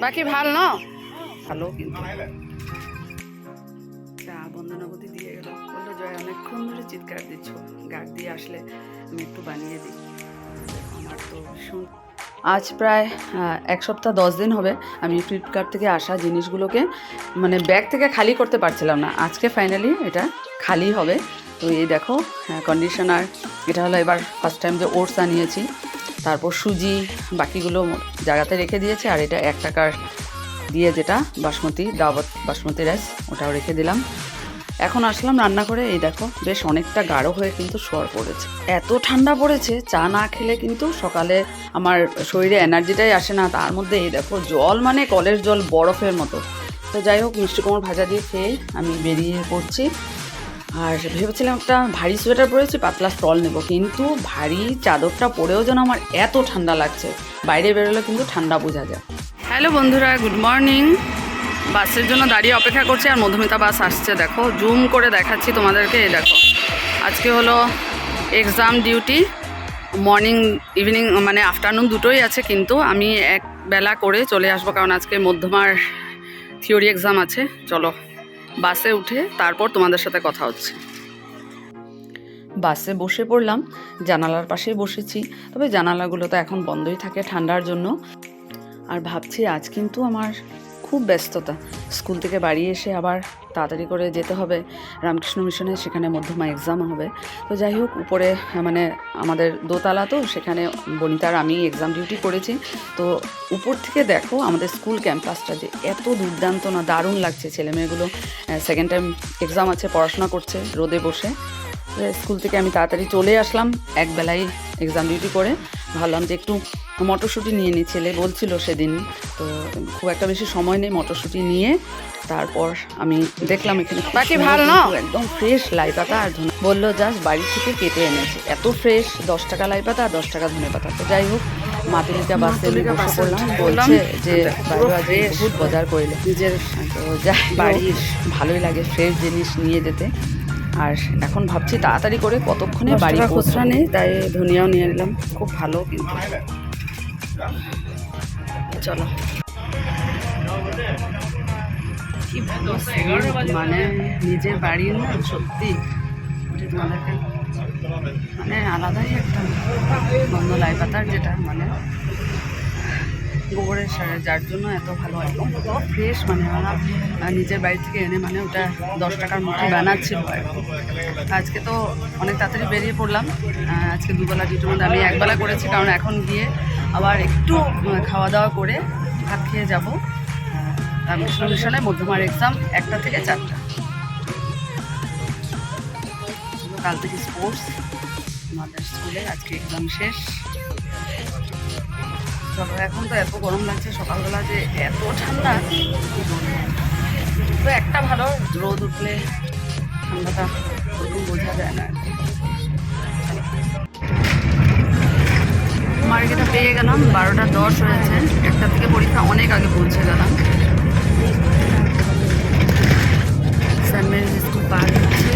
বাকি ভাল ন ভালো কিন্তু বন্দনাবতী দিয়ে গেল, বললো জয় অনেকক্ষণ ধরে চিৎকার দিচ্ছ, গার্ড দিয়ে আসলে আমি একটু বানিয়ে দিই। আমার তো ভীষণ আজ প্রায় 1 সপ্তাহ 10 দিন হবে আমি ফ্লিপকার্ট থেকে আসা জিনিসগুলোকে মানে ব্যাগ থেকে খালি করতে পারছিলাম না। আজকে ফাইনালি এটা খালি হবে। তো এই দেখো কন্ডিশনার, এটা হলো এবার ফার্স্ট টাইম যে ওটস আনিয়েছি, তারপর সুজি, বাকিগুলো জায়গাতে রেখে দিয়েছে। আর এটা 1 টাকার দিয়ে যেটা বাসমতি দাওয়াত বাসমতি রাইস, ওটাও রেখে দিলাম। এখন আসলাম রান্না করে, এই দেখো বেশ অনেকটা গাঢ় হয়ে কিন্তু শোয়ার পড়েছে। এত ঠান্ডা পড়েছে, চা না খেলে কিন্তু সকালে আমার শরীরে এনার্জিটাই আসে না। তার মধ্যে এই দেখো জল মানে কলের জল বরফের মতো। তো যাই হোক মিষ্টি কুমড়োর ভাজা দিয়ে খেয়ে আমি বেরিয়ে পড়ছি। আর ভেবেছিলাম একটা ভারী সোয়েটার পরেছি, পাতলা স্টল নেব, কিন্তু ভারী চাদরটা পরেও যেন আমার এত ঠান্ডা লাগছে। বাইরে বেরোলে কিন্তু ঠান্ডা বোঝা যায়। হ্যালো বন্ধুরা, গুড মর্নিং। বাসের জন্য দাঁড়িয়ে অপেক্ষা করছি, আর মধুমিতা বাস আসছে। দেখো জুম করে দেখাচ্ছি তোমাদেরকে। এই দেখো আজকে হলো এক্সাম ডিউটি, মর্নিং ইভিনিং মানে আফটারনুন দুটোই আছে, কিন্তু আমি এক বেলা করে চলে আসবো, কারণ আজকে মধ্যমার থিওরি এক্সাম আছে। চলো বাসে উঠে তারপর তোমাদের সাথে কথা হচ্ছে। বাসে বসে পড়লাম, জানালার পাশেই বসেছি, তবে জানালাগুলো তো এখন বন্ধই থাকে ঠান্ডার জন্য। আর ভাবছি আজ কিন্তু আমার খুব ব্যস্ততা, স্কুল থেকে বাড়ি এসে আবার তাড়াতাড়ি করে যেতে হবে রামকৃষ্ণ মিশনে, সেখানে মধ্যমা এক্সাম হবে। তো যাই হোক উপরে মানে আমাদের দোতলা, তো সেখানে বনিতার আমি এক্সাম ডিউটি করেছি। তো উপর থেকে দেখো আমাদের স্কুল ক্যাম্পাসটা যে এত দুর্দান্ত না, দারুণ লাগছে। ছেলেমেয়েগুলো সেকেন্ড টাইম এক্সাম আছে, পড়াশোনা করছে রোদে বসে। স্কুল থেকে আমি তাড়াতাড়ি চলে আসলাম একবেলাই এক্সাম ডিউটি করে। ভাবলাম যে একটু মটরশুঁটি নিয়ে নিই, ছেলে বলছিল সেদিন। তো খুব একটা বেশি সময় নেই, মটরশুঁটি নিয়ে তারপর আমি দেখলাম এখানে বাকি ভালো না, একদম ফ্রেশ লাই পাতা আর ধনে বললো জাস্ট বাড়ি থেকে কেটে এনেছে, এত ফ্রেশ। 10 টাকা লাই পাতা আর 10 টাকা ধনে পাতা। তো যাই হোক মাতুলিকা বাসে বসে পড়লাম, বলছে যে বহুত বাজার করলে নিজের, তো যাই বাড়ির ভালোই লাগে ফ্রেশ জিনিস নিয়ে যেতে। আর এখন ভাবছি তাড়াতাড়ি করে কতক্ষণে বাড়ি খুচরা নেই, তাই ধনিয়াও নিয়ে নিলাম, খুব ভালো কিন্তু। চলো কি ভালো মানে নিজের বাড়ির না, সত্যি তোমাদেরকে মানে আলাদাই একটা গন্ধ লাই পাতার, যেটা মানে গোবরের সারে, যার জন্য এত ভালো হয়, ফ্রেশ। মানে আমরা নিজের বাড়ি থেকে এনে মানে ওটা 10 টাকার মতো বানাচ্ছিল। আজকে তো অনেক তাড়াতাড়ি বেরিয়ে পড়লাম, আজকে দুবেলা ডিউটির মধ্যে আমি একবেলা করেছি, কারণ এখন গিয়ে আবার একটু খাওয়া দাওয়া করে ভাত খেয়ে যাবো রামকৃষ্ণ মিশনে। মধ্যমার এক্সাম 1টা থেকে 4টা। কাল থেকে স্পোর্টস আমাদের স্কুলে, আজকে এক্সাম শেষ। চলো এখন তো এত গরম লাগছে, সকালবেলা যে এত ঠান্ডা, তো একটা ভালো রোদ উঠলে ঠান্ডাটা ওরকম বোঝা যায় না। মার্কেটে পেয়ে গেলাম, 12টা 10 হয়েছে, 1টা থেকে পরীক্ষা, অনেক আগে পৌঁছে গেলাম। সেন্ট মেরিজ স্কুল পার হচ্ছে।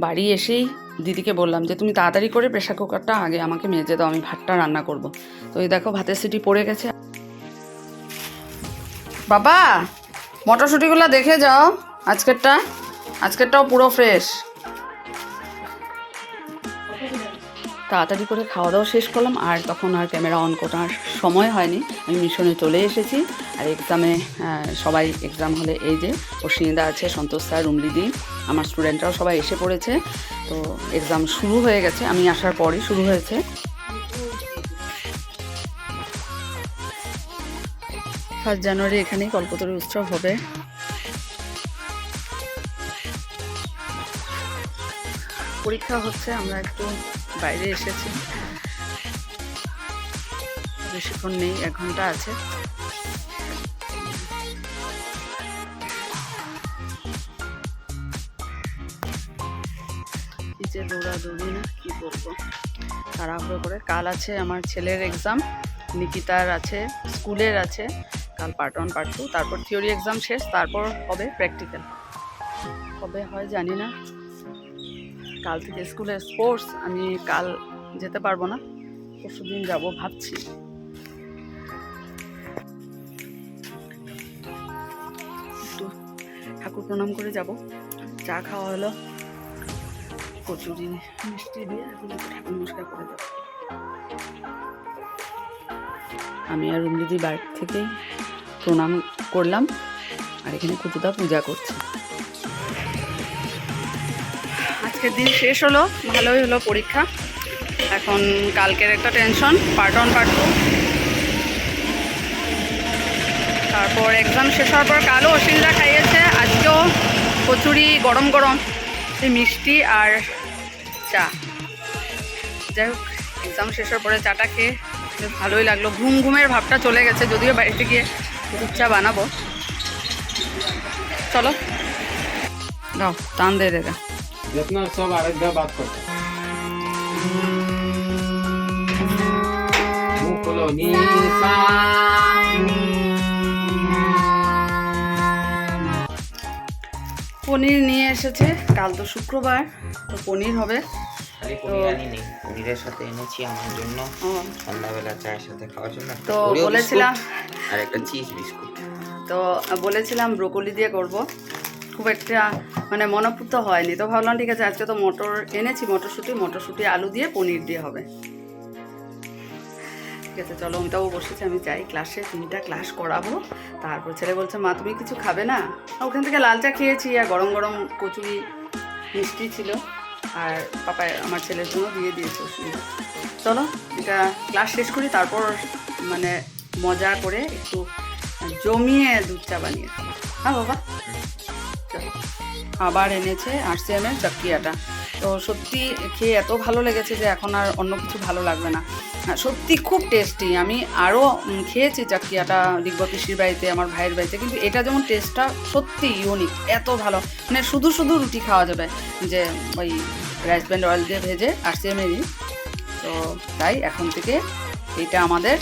বাড়ি এসেই দিদিকে বললাম যে তুমি তাড়াতাড়ি করে প্রেশার কুকারটা আগে আমাকে মেজে দাও, আমি ভাতটা রান্না করব। তো এই দেখো ভাতের সিটি পড়ে গেছে। বাবা মটরশুঁটিগুলো দেখে যাও, আজকেরটাও পুরো ফ্রেশ। তাড়াতাড়ি করে খাওয়া দাওয়া শেষ করলাম, আর তখন আর ক্যামেরা অন করার সময় হয়নি, আমি মিশনে চলে এসেছি। আর এক্সামে সবাই এক্সাম হলে এই যে অশ্বিনীদা আছে, সন্তোষ স্যার, রুমলিদি, আমার স্টুডেন্টরাও সবাই এসে পড়েছে। তো এক্সাম শুরু হয়ে গেছে, আমি আসার পরই শুরু হয়েছে। 1 জানুয়ারি এখানেই কল্পতরু উৎসব হবে। পরীক্ষা হচ্ছে, আমরা একটু বাইরে এসেছি, বেশিক্ষণ নেই, 1 ঘন্টা আছে। দৌড়াদৌড়ি না কি বলবো, তাড়াহুড়ো করে। কাল আছে আমার ছেলের এক্সাম, নিকিতার আছে, স্কুলের আছে কাল পার্ট 1 পার্ট 2, তারপর থিওরি এক্সাম শেষ, তারপর হবে প্র্যাকটিক্যাল। কবে হয় জানি না। কাল থেকে স্কুলের স্পোর্টস, আমি কাল যেতে পারবো না, পরশু দিন যাবো ভাবছি। একটু ঠাকুর প্রণাম করে যাব। চা খাওয়া হলো, কচুরি মিষ্টি দিয়ে এখন একটু ঠাকুর নমস্কার করে যাবো। আমি আর রুমদিদি বাড়ি থেকেই প্রণাম করলাম, আর এখানে কুটুদা পূজা করছে। আজকের দিন শেষ হলো, ভালোই হলো পরীক্ষা। এখন কালকের একটা টেনশন, পার্ট 1 পার্ট 2, তারপর এক্সাম শেষ হওয়ার পর কালও অশ্বিনদা খাইয়েছে, আজকেও কচুরি গরম গরম মিষ্টি আর চা। যাই হোক, এক্সাম শেষ হওয়ার পরে চাটা খেয়ে বেশ ভালোই লাগলো, ঘুমের ভাবটা চলে গেছে, যদিও বাড়িতে গিয়ে দুধ চা বানাবো। চলো দাও, টান দে দেগা जितना सब आराध्या बात करते পনির নিয়ে এসেছে, কাল তো শুক্রবার, তো পনির হবে। পনিরের সাথে এনেছি আমার জন্য সন্ধ্যাবেলা চায়ের সাথে খাওয়ার জন্য, তো বলেছিলাম, আর একটা চিজ বিস্কুট। তো বলেছিলাম ব্রোকলি দিয়ে করব, খুব একটা মানে মনোপুত হয়নি, তো ভাবলাম ঠিক আছে আজকে তো মটর এনেছি, মটরশুঁটি আলু দিয়ে পনির দিয়ে হবে। ঠিক আছে চলো, অমিতাও বসেছে, আমি যাই ক্লাসে, 3টা ক্লাস করাবো। তারপর ছেলে বলছে মা তুমি কিছু খাবে না? ওখান থেকে লাল চা খেয়েছি, আর গরম গরম কচুরি মিষ্টি ছিল, আর পাপা আমার ছেলের জন্য দিয়ে দিয়েছে অসুবিধা। চলো এটা ক্লাস শেষ করি, তারপর মানে মজা করে একটু জমিয়ে দুধ চা বানিয়ে খাবো। হ্যাঁ বাবা, আবার এনেছে RCM-এর চাকিয়াটা, তো সত্যি খেয়ে এত ভালো লেগেছে যে এখন আর অন্য কিছু ভালো লাগবে না। সত্যি খুব টেস্টি। আমি আরও খেয়েছি চাকিয়াটা দিব্য পিসির বাড়িতে, আমার ভাইয়ের বাড়িতে, কিন্তু এটা যেমন টেস্টটা সত্যি ইউনিক, এত ভালো, মানে শুধু রুটি খাওয়া যাবে, যে ওই রাইস ব্র্যান্ড অয়েল দিয়ে ভেজে RCM-এরই। তো তাই এখন থেকে এটা আমাদের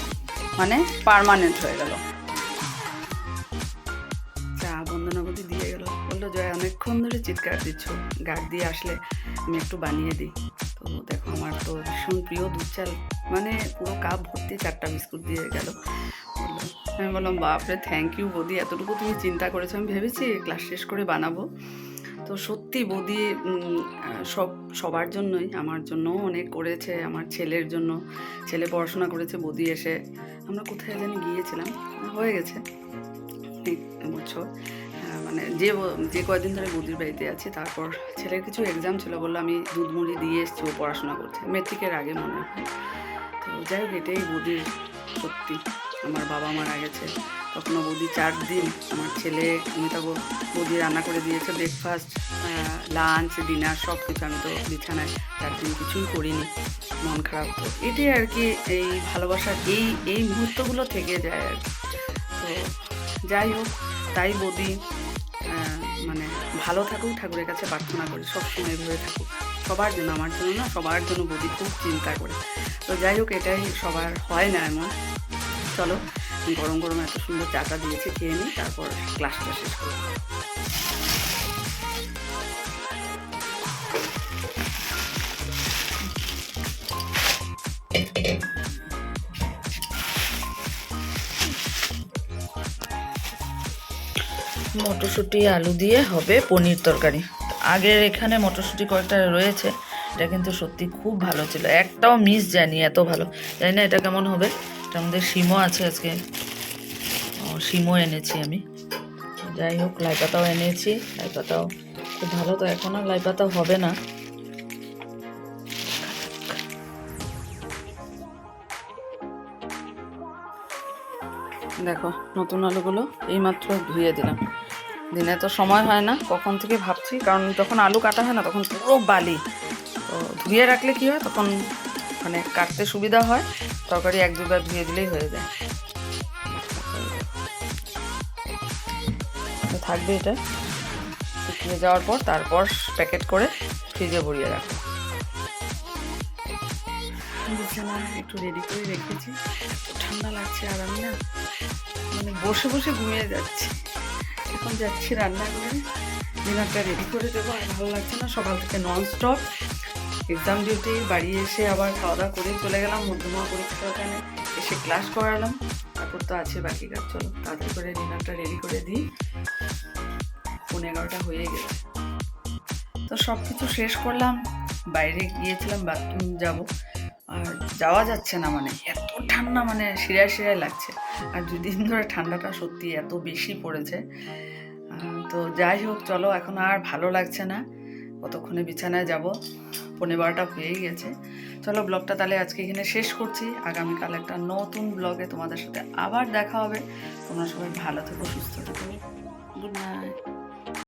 মানে পার্মানেন্ট হয়ে গেল। চা বন্দনাবধি দিয়ে গেল, বললো জয় অনেকক্ষণ ধরে চিৎকার দিচ্ছ, গার্ড দিয়ে আসলে আমি একটু বানিয়ে দিই। তো দেখো আমার তো ভীষণ প্রিয় দুধ চাল, মানে পুরো কাপ ভর্তি 4টা বিস্কুট দিয়ে গেল। বললো, আমি বললাম বাপরে থ্যাংক ইউ বৌদি, এতটুকু তুমি চিন্তা করেছো, আমি ভেবেছি ক্লাস শেষ করে বানাবো। তো সত্যি বৌদি সবার জন্যই, আমার জন্যও অনেক করেছে, আমার ছেলের জন্য, ছেলে পড়াশোনা করেছে, বৌদি এসে আমরা কোথায় জানি গিয়েছিলাম, হয়ে গেছে বছর, মানে যে কয়েকদিন ধরে বৌদির বাড়িতে আছি। তারপর ছেলের কিছু এক্সাম ছিল, বললো আমি দুধ মুড়ি দিয়ে এসছি, ও পড়াশোনা করছে, মেট্রিকের আগে মনে হয়। তো যাই হোক, এটাই বৌদির সত্যি। আমার বাবা মারা গেছে তখনও বৌদি 4 দিন আমার ছেলে অমিতা বৌদি রান্না করে দিয়েছে, ব্রেকফাস্ট লাঞ্চ ডিনার সব কিছু। আমি তো বিছানায় 4 দিন কিছুই করিনি, মন খারাপ। তো এটাই আর কি, এই ভালোবাসার এই মুহূর্তগুলো থেকে যায় আর কি। তো যাই হোক, তাই বৌদি মানে ভালো থাকুক, ঠাকুরের কাছে প্রার্থনা করি সবসময় এভাবে থাকুক, সবার জন্য, আমার জন্য না, সবার জন্য বৌদি খুব চিন্তা করে। তো যাই হোক, এটাই সবার হয় না এমন। চলো গরম গরম এত সুন্দর চাটা দিয়েছে, খেয়ে নিই, তারপর ক্লাসটা শেষ করব। মটরশুঁটি আলু দিয়ে হবে পনির তরকারি। আগের এখানে মটরশুঁটি কয়েকটা রয়েছে, এটা কিন্তু সত্যি খুব ভালো ছিল, একটাও মিস যায়নি, এত ভালো। জানি না এটা কেমন হবে। এটার মধ্যে শিমও আছে, আজকে শিমও এনেছি আমি। যাই হোক, লাই পাতাও এনেছি, লাই পাতাও খুব ভালো। তো এখন আর লাই পাতা হবে না। দেখো নতুন আলুগুলো এইমাত্র ধুয়ে দিলাম, দিনে তো সময় হয় না, কখন থেকে ভাবছি, কারণ যখন আলু কাটা হয় না তখন পুরো বালি, তো ধুয়ে রাখলে কী হয়, তখন মানে কাটতে সুবিধা হয়, তরকারি 1-2 বার ধুয়ে দিলেই হয়ে যায়। তো থাকবে এটা, শুকিয়ে যাওয়ার পর তারপর প্যাকেট করে ফ্রিজে ভরিয়ে রাখবো। বিছানা একটু রেডি করে রেখেছি। ঠান্ডা লাগছে আর আমি না মানে বসে বসে ঘুমিয়ে যাচ্ছি। এখন যাচ্ছি রান্না করে ডিনারটা রেডি করে দেবো। আর ভালো লাগছে না, সকাল থেকে ননস্টপ এক্সাম ডিউটি, বাড়ি এসে আবার খাওয়া দাওয়া করে চলে গেলাম মধ্যমা পরীক্ষা, ওখানে এসে ক্লাস করালাম, তারপর তো আছে বাকি কাজ। চলো তাড়াতাড়ি করে ডিনারটা রেডি করে দিই। 11:30 হয়ে গেছে। তো সব কিছু শেষ করলাম, বাইরে গিয়েছিলাম বাথরুম যাব, আর যাওয়া যাচ্ছে না, মানে এত ঠান্ডা, মানে শিরায় শিরায় লাগছে। আর দুদিন ধরে ঠান্ডাটা সত্যি এত বেশি পড়েছে। তো যাই হোক, চলো এখন আর ভালো লাগছে না, কতক্ষণে বিছানায় যাব, 11:30 হয়েই গেছে। চলো ব্লগটা তাহলে আজকে এখানে শেষ করছি। আগামীকাল একটা নতুন ব্লগে তোমাদের সাথে আবার দেখা হবে। তোমরা সবাই ভালো থেকো, সুস্থ থেকো। Good night.